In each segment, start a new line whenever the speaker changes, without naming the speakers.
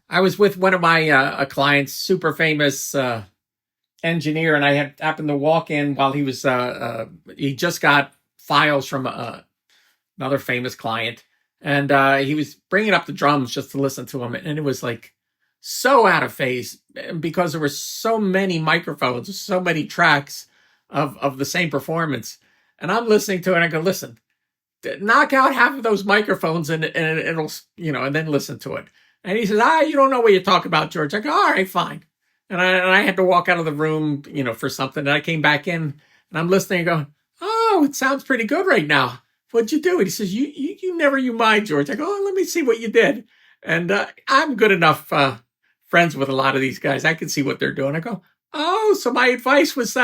I was with one of my clients, super famous engineer, and I had happened to walk in while he just got files from another famous client, and he was bringing up the drums just to listen to him, and it was like so out of phase because there were so many microphones, so many tracks of the same performance, and I'm listening to it, and I go, listen, knock out half of those microphones and it'll, and then listen to it. And he says, you don't know what you talk about, George. I go, all right, fine. And I had to walk out of the room, for something. And I came back in and I'm listening and going, oh, it sounds pretty good right now. What'd you do? And he says, you never you mind, George. I go, let me see what you did. And I'm good enough friends with a lot of these guys. I can see what they're doing. I go, oh, so my advice was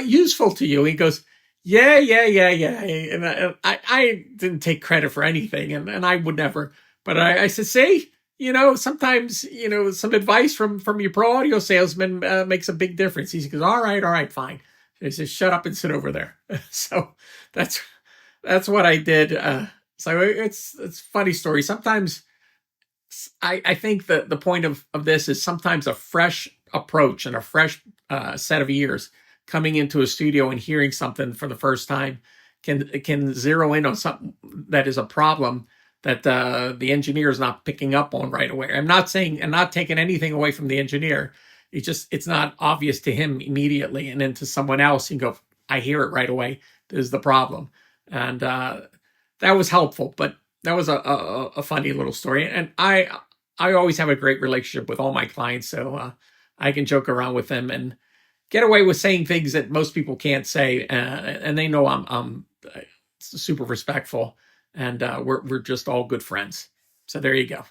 useful to you. He goes, yeah. And I didn't take credit for anything, and I would never. But I said, see, sometimes, some advice from your pro audio salesman makes a big difference. He goes, all right, fine. He says, shut up and sit over there. So that's what I did. So it's a funny story. Sometimes I think that the point of this is sometimes a fresh approach and a fresh set of ears coming into a studio and hearing something for the first time can zero in on something that is a problem that the engineer is not picking up on right away. I'm not taking anything away from the engineer. It's not obvious to him immediately, and then to someone else, you go, I hear it right away. This is the problem, and that was helpful. But that was a funny little story, and I always have a great relationship with all my clients, so I can joke around with them and get away with saying things that most people can't say, and they know I'm super respectful, and we're just all good friends. So there you go.